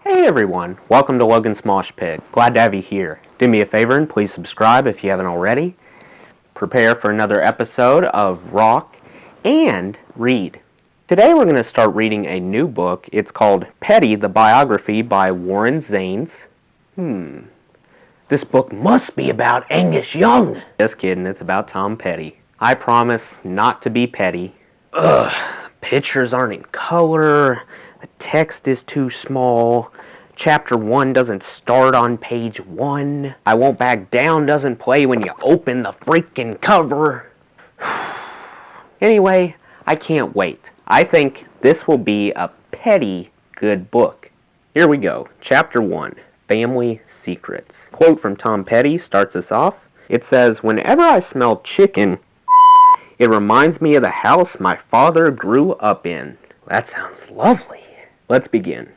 Hey everyone, welcome to Logan's Mosh Pit. Glad to have you here. Do me a favor and please subscribe if you haven't already. Prepare for another episode of Rock and Read. Today we're going to start reading a new book. It's called Petty, the Biography by Warren Zanes. This book must be about Angus Young. Just kidding, it's about Tom Petty. I promise not to be petty. Pictures aren't in color. The text is too small. Chapter 1 doesn't start on page 1. I Won't Back Down doesn't play when you open the freaking cover. Anyway, I can't wait. I think this will be a petty good book. Here we go. Chapter 1, Family Secrets. Quote from Tom Petty starts us off. It says, "Whenever I smell chicken, it reminds me of the house my father grew up in." That sounds lovely. Let's begin.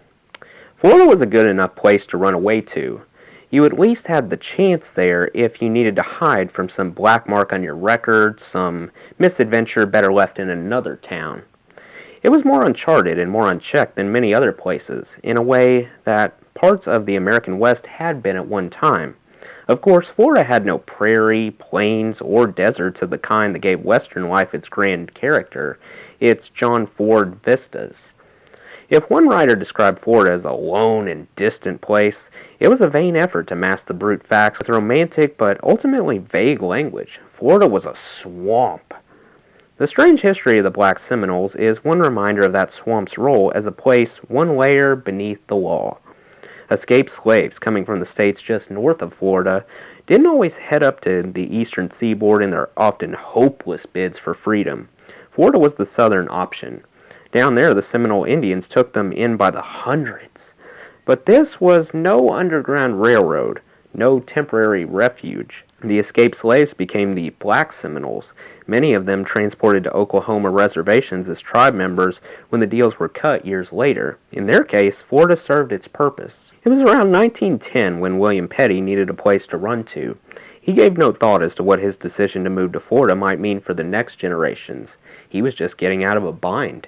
Florida was a good enough place to run away to. You at least had the chance there if you needed to hide from some black mark on your record, some misadventure better left in another town. It was more uncharted and more unchecked than many other places, in a way that parts of the American West had been at one time. Of course, Florida had no prairie, plains, or deserts of the kind that gave Western life its grand character, its John Ford vistas. If one writer described Florida as a lone and distant place, it was a vain effort to mask the brute facts with romantic but ultimately vague language. Florida was a swamp. The strange history of the Black Seminoles is one reminder of that swamp's role as a place one layer beneath the law. Escaped slaves coming from the states just north of Florida didn't always head up to the eastern seaboard in their often hopeless bids for freedom. Florida was the southern option. Down there, the Seminole Indians took them in by the hundreds. But this was no underground railroad, no temporary refuge. The escaped slaves became the Black Seminoles, many of them transported to Oklahoma reservations as tribe members when the deals were cut years later. In their case, Florida served its purpose. It was around 1910 when William Petty needed a place to run to. He gave no thought as to what his decision to move to Florida might mean for the next generations. He was just getting out of a bind.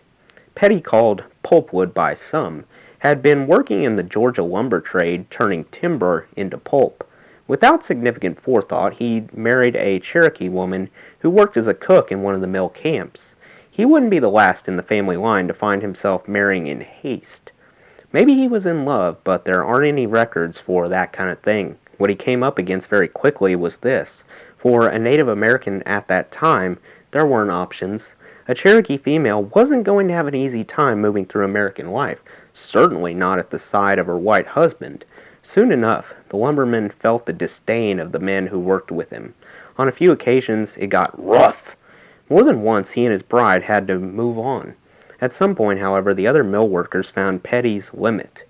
Petty, called pulpwood by some, had been working in the Georgia lumber trade, turning timber into pulp. Without significant forethought, he married a Cherokee woman who worked as a cook in one of the mill camps. He wouldn't be the last in the family line to find himself marrying in haste. Maybe he was in love, but there aren't any records for that kind of thing. What he came up against very quickly was this. For a Native American at that time, there weren't options. A Cherokee female wasn't going to have an easy time moving through American life, certainly not at the side of her white husband. Soon enough, the lumberman felt the disdain of the men who worked with him. On a few occasions, it got rough. More than once, he and his bride had to move on. At some point, however, the other mill workers found Petty's limit.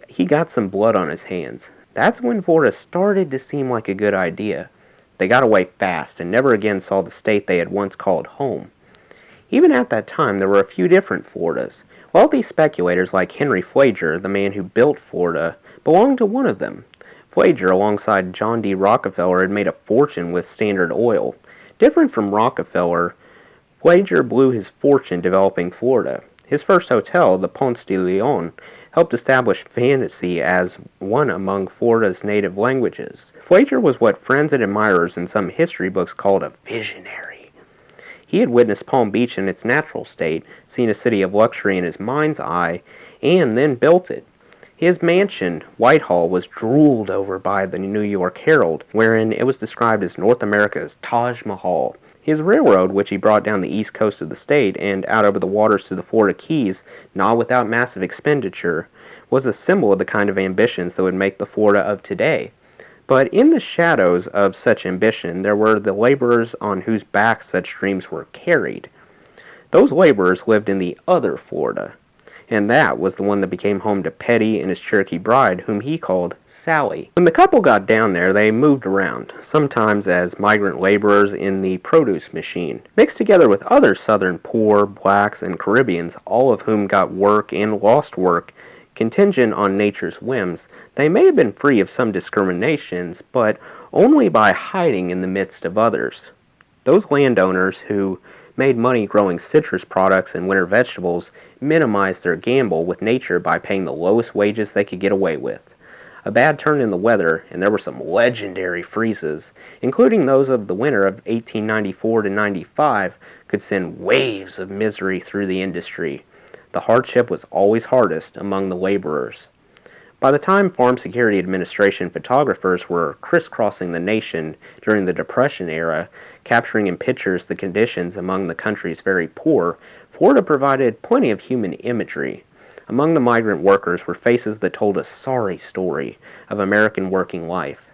He got some blood on his hands. That's when Florida started to seem like a good idea. They got away fast and never again saw the state they had once called home. Even at that time, there were a few different Floridas. Wealthy speculators like Henry Flager, the man who built Florida, belonged to one of them. Flager, alongside John D. Rockefeller, had made a fortune with Standard Oil. Different from Rockefeller, Flager blew his fortune developing Florida. His first hotel, the Ponce de Leon, helped establish fantasy as one among Florida's native languages. Flager was what friends and admirers in some history books called a visionary. He had witnessed Palm Beach in its natural state, seen a city of luxury in his mind's eye, and then built it. His mansion, Whitehall, was drooled over by the New York Herald, wherein it was described as North America's Taj Mahal. His railroad, which he brought down the east coast of the state and out over the waters to the Florida Keys, not without massive expenditure, was a symbol of the kind of ambitions that would make the Florida of today. But in the shadows of such ambition, there were the laborers on whose backs such dreams were carried. Those laborers lived in the other Florida, and that was the one that became home to Petty and his Cherokee bride, whom he called Sally. When the couple got down there, they moved around, sometimes as migrant laborers in the produce machine, mixed together with other southern poor, blacks, and Caribbeans, all of whom got work and lost work. Contingent on nature's whims, they may have been free of some discriminations, but only by hiding in the midst of others. Those landowners who made money growing citrus products and winter vegetables, minimized their gamble with nature by paying the lowest wages they could get away with. A bad turn in the weather, and there were some legendary freezes, including those of the winter of 1894 to 95, could send waves of misery through the industry. The hardship was always hardest among the laborers. By the time Farm Security Administration photographers were crisscrossing the nation during the Depression era, capturing in pictures the conditions among the country's very poor, Florida provided plenty of human imagery. Among the migrant workers were faces that told a sorry story of American working life.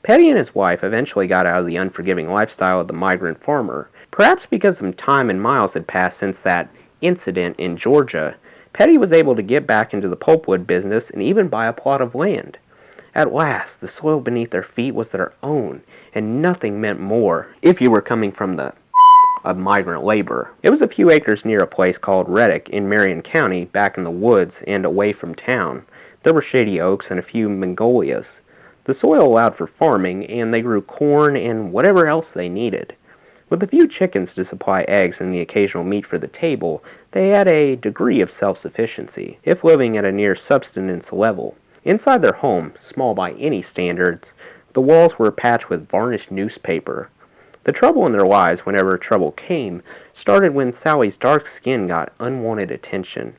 Petty and his wife eventually got out of the unforgiving lifestyle of the migrant farmer. Perhaps because some time and miles had passed since that incident in Georgia, Petty was able to get back into the pulpwood business and even buy a plot of land. At last, the soil beneath their feet was their own, and nothing meant more if you were coming from the of migrant labor. It was a few acres near a place called Reddick in Marion County, back in the woods and away from town. There were shady oaks and a few magnolias. The soil allowed for farming, and they grew corn and whatever else they needed. With a few chickens to supply eggs and the occasional meat for the table, they had a degree of self-sufficiency, if living at a near subsistence level. Inside their home, small by any standards, the walls were patched with varnished newspaper. The trouble in their lives, whenever trouble came, started when Sally's dark skin got unwanted attention.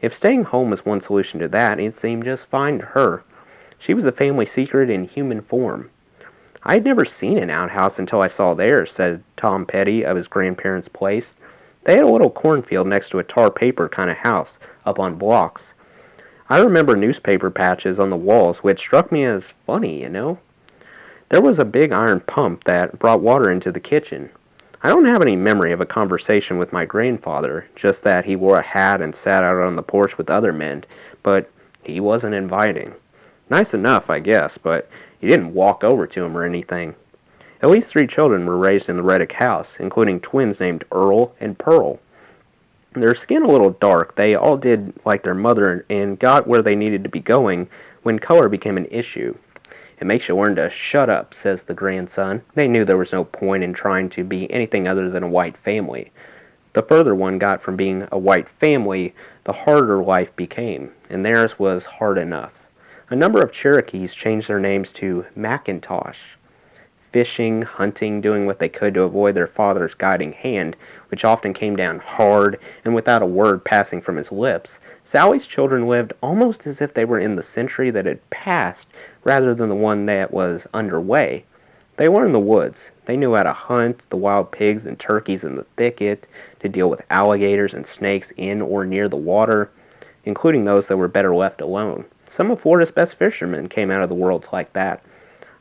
If staying home was one solution to that, it seemed just fine to her. She was a family secret in human form. I had never seen an outhouse until I saw theirs, said Tom Petty of his grandparents' place. They had a little cornfield next to a tar paper kind of house, up on blocks. I remember newspaper patches on the walls, which struck me as funny, you know. There was a big iron pump that brought water into the kitchen. I don't have any memory of a conversation with my grandfather, just that he wore a hat and sat out on the porch with other men, but he wasn't inviting. Nice enough, I guess, but he didn't walk over to him or anything. At least 3 children were raised in the Reddick house, including twins named Earl and Pearl. Their skin a little dark, they all did like their mother and got where they needed to be going when color became an issue. It makes you learn to shut up, says the grandson. They knew there was no point in trying to be anything other than a white family. The further one got from being a white family, the harder life became, and theirs was hard enough. A number of Cherokees changed their names to Macintosh. Fishing, hunting, doing what they could to avoid their father's guiding hand, which often came down hard and without a word passing from his lips, Sally's children lived almost as if they were in the century that had passed rather than the one that was underway. They were in the woods. They knew how to hunt the wild pigs and turkeys in the thicket, to deal with alligators and snakes in or near the water, including those that were better left alone. Some of Florida's best fishermen came out of the worlds like that.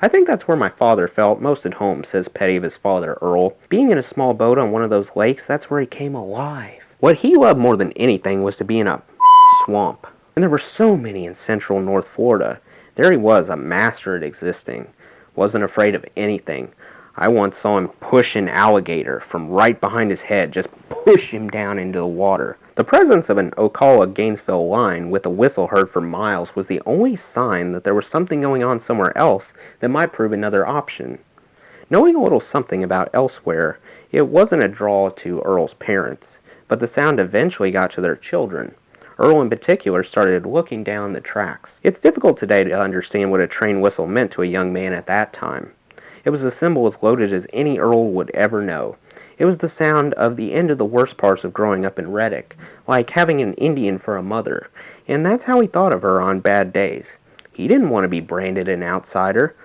I think that's where my father felt most at home, says Petty of his father, Earl. Being in a small boat on one of those lakes, that's where he came alive. What he loved more than anything was to be in a swamp. And there were so many in central North Florida. There he was, a master at existing. Wasn't afraid of anything. I once saw him push an alligator from right behind his head, just push him down into the water. The presence of an Ocala-Gainesville line with a whistle heard for miles was the only sign that there was something going on somewhere else that might prove another option. Knowing a little something about elsewhere, it wasn't a draw to Earl's parents, but the sound eventually got to their children. Earl in particular started looking down the tracks. It's difficult today to understand what a train whistle meant to a young man at that time. It was a symbol as loaded as any Earl would ever know. It was the sound of the end of the worst parts of growing up in Reddick, like having an Indian for a mother, and that's how he thought of her on bad days. He didn't want to be branded an outsider.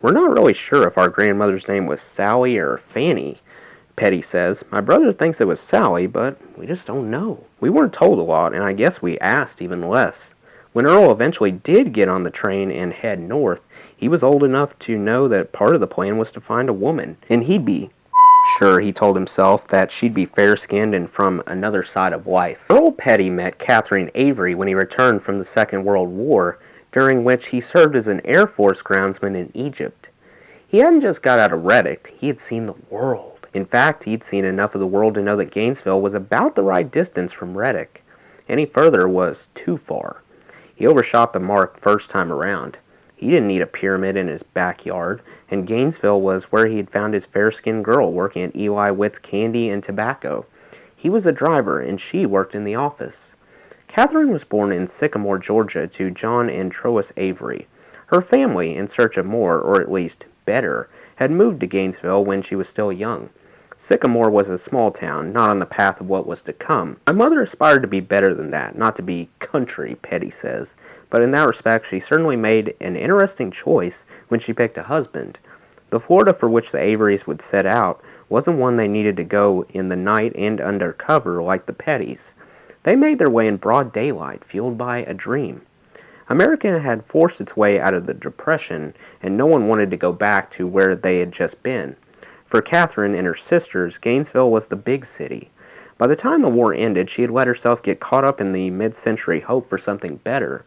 We're not really sure if our grandmother's name was Sally or Fanny, Petty says. My brother thinks it was Sally, but we just don't know. We weren't told a lot, and I guess we asked even less. When Earl eventually did get on the train and head north, he was old enough to know that part of the plan was to find a woman, and he'd be sure, he told himself, that she'd be fair-skinned and from another side of life. Earl Petty met Catherine Avery when he returned from the Second World War, during which he served as an Air Force groundsman in Egypt. He hadn't just got out of Reddick, he had seen the world. In fact, he'd seen enough of the world to know that Gainesville was about the right distance from Reddick. Any further was too far. He overshot the mark first time around. He didn't need a pyramid in his backyard, and Gainesville was where he had found his fair-skinned girl working at Eli Witt's Candy and Tobacco. He was a driver, and she worked in the office. Catherine was born in Sycamore, Georgia, to John and Trois Avery. Her family, in search of more, or at least better, had moved to Gainesville when she was still young. Sycamore was a small town, not on the path of what was to come. My mother aspired to be better than that, not to be country, Petty says, but in that respect she certainly made an interesting choice when she picked a husband. The Florida for which the Averys would set out wasn't one they needed to go in the night and under cover like the Pettys. They made their way in broad daylight, fueled by a dream. America had forced its way out of the Depression, and no one wanted to go back to where they had just been. For Catherine and her sisters, Gainesville was the big city. By the time the war ended, she had let herself get caught up in the mid-century hope for something better.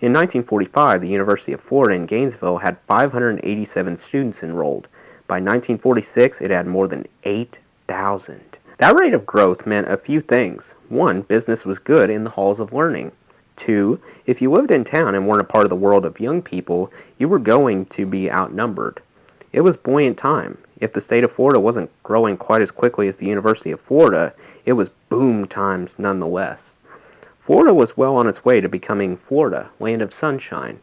In 1945, the University of Florida in Gainesville had 587 students enrolled. By 1946, it had more than 8,000. That rate of growth meant a few things. One, business was good in the halls of learning. Two, if you lived in town and weren't a part of the world of young people, you were going to be outnumbered. It was buoyant time. If the state of Florida wasn't growing quite as quickly as the University of Florida, it was boom times nonetheless. Florida was well on its way to becoming Florida, land of sunshine.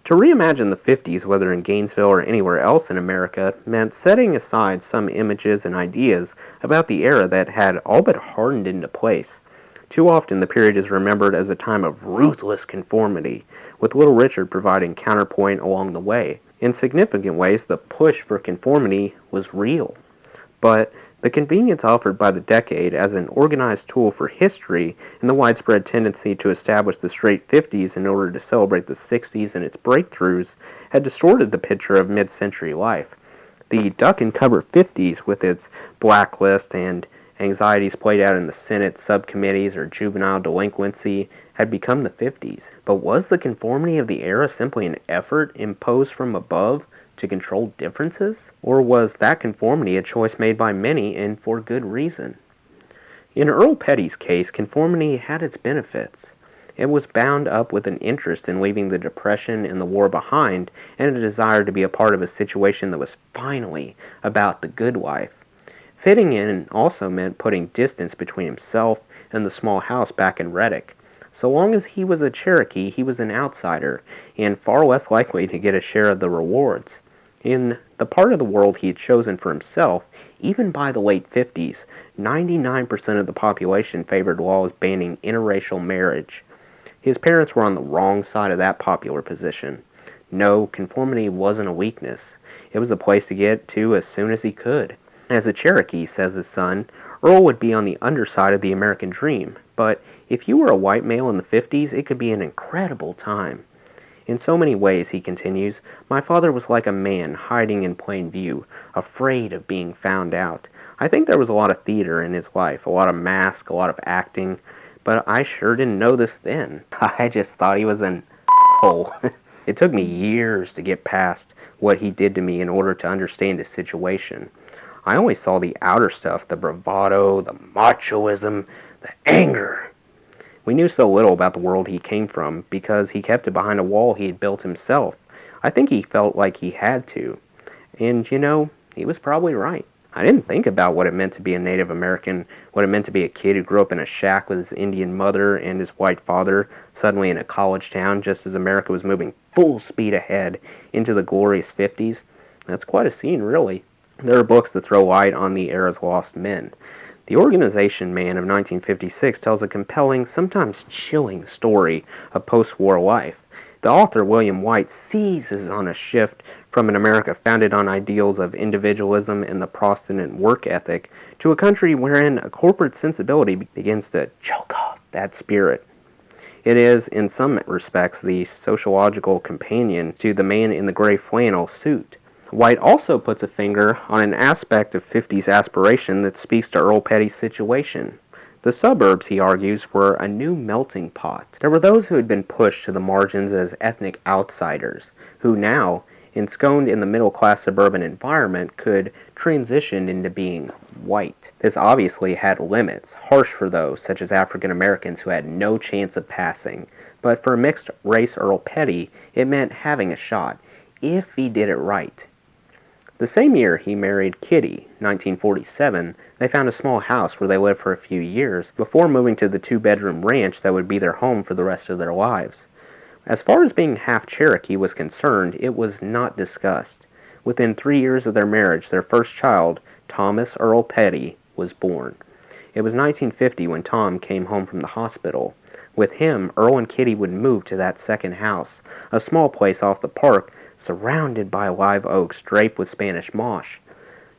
To reimagine the 50s, whether in Gainesville or anywhere else in America, meant setting aside some images and ideas about the era that had all but hardened into place. Too often the period is remembered as a time of ruthless conformity, with Little Richard providing counterpoint along the way. In significant ways, the push for conformity was real. But the convenience offered by the decade as an organized tool for history and the widespread tendency to establish the straight 50s in order to celebrate the 60s and its breakthroughs had distorted the picture of mid-century life. The duck-and-cover 50s, with its blacklist and anxieties played out in the Senate subcommittees or juvenile delinquency, had become the 50s. But was the conformity of the era simply an effort imposed from above to control differences? Or was that conformity a choice made by many and for good reason? In Earl Petty's case, conformity had its benefits. It was bound up with an interest in leaving the Depression and the war behind and a desire to be a part of a situation that was finally about the good life. Fitting in also meant putting distance between himself and the small house back in Reddick. So long as he was a Cherokee, he was an outsider, and far less likely to get a share of the rewards. In the part of the world he had chosen for himself, even by the late 50s, 99% of the population favored laws banning interracial marriage. His parents were on the wrong side of that popular position. No, conformity wasn't a weakness. It was a place to get to as soon as he could. As a Cherokee, says his son, Earl would be on the underside of the American dream, but if you were a white male in the 50s, it could be an incredible time. In so many ways, he continues, my father was like a man hiding in plain view, afraid of being found out. I think there was a lot of theater in his life, a lot of mask, a lot of acting, but I sure didn't know this then. I just thought he was an asshole. It took me years to get past what he did to me in order to understand his situation. I only saw the outer stuff, the bravado, the machoism, the anger. We knew so little about the world he came from because he kept it behind a wall he had built himself. I think he felt like he had to. And, he was probably right. I didn't think about what it meant to be a Native American, what it meant to be a kid who grew up in a shack with his Indian mother and his white father, suddenly in a college town just as America was moving full speed ahead into the glorious 50s. That's quite a scene, really. There are books that throw light on the era's lost men. The Organization Man of 1956 tells a compelling, sometimes chilling story of post-war life. The author, William White, seizes on a shift from an America founded on ideals of individualism and the Protestant work ethic to a country wherein a corporate sensibility begins to choke off that spirit. It is, in some respects, the sociological companion to the man in the gray flannel suit. White also puts a finger on an aspect of 50s aspiration that speaks to Earl Petty's situation. The suburbs, he argues, were a new melting pot. There were those who had been pushed to the margins as ethnic outsiders, who now, ensconced in the middle-class suburban environment, could transition into being white. This obviously had limits, harsh for those, such as African Americans, who had no chance of passing. But for a mixed-race Earl Petty, it meant having a shot, if he did it right. The same year he married Kitty, 1947, they found a small house where they lived for a few years before moving to the two-bedroom ranch that would be their home for the rest of their lives. As far as being half Cherokee was concerned, it was not discussed. Within 3 years of their marriage, their first child, Thomas Earl Petty, was born. It was 1950 when Tom came home from the hospital. With him, Earl and Kitty would move to that second house, a small place off the park, surrounded by live oaks draped with Spanish moss.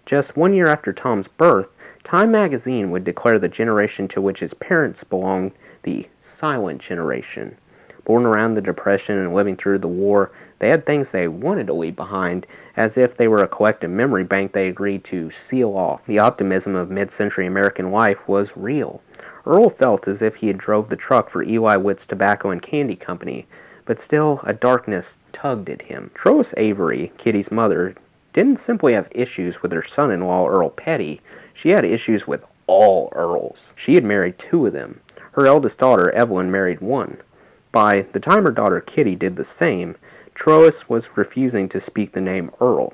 Just 1 year after Tom's birth, Time magazine would declare the generation to which his parents belonged the silent generation. Born around the Depression and living through the war, they had things they wanted to leave behind, as if they were a collective memory bank they agreed to seal off. The optimism of mid-century American life was real. Earl felt as if he had drove the truck for Eli Witt's Tobacco and Candy Company, but still a darkness tugged at him. Troas Avery, Kitty's mother, didn't simply have issues with her son-in-law Earl Petty, she had issues with all Earls. She had married 2 of them. Her eldest daughter, Evelyn, married 1. By the time her daughter Kitty did the same, Troas was refusing to speak the name Earl.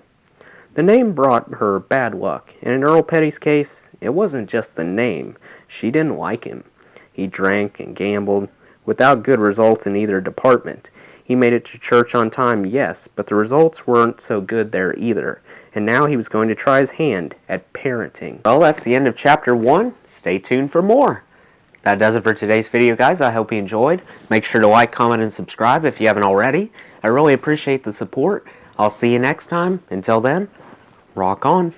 The name brought her bad luck, and in Earl Petty's case, it wasn't just the name. She didn't like him. He drank and gambled, without good results in either department. He made it to church on time, yes, but the results weren't so good there either, and now he was going to try his hand at parenting. Well, that's the end of Chapter 1. Stay tuned for more. That does it for today's video, guys. I hope you enjoyed. Make sure to like, comment, and subscribe if you haven't already. I really appreciate the support. I'll see you next time. Until then, rock on.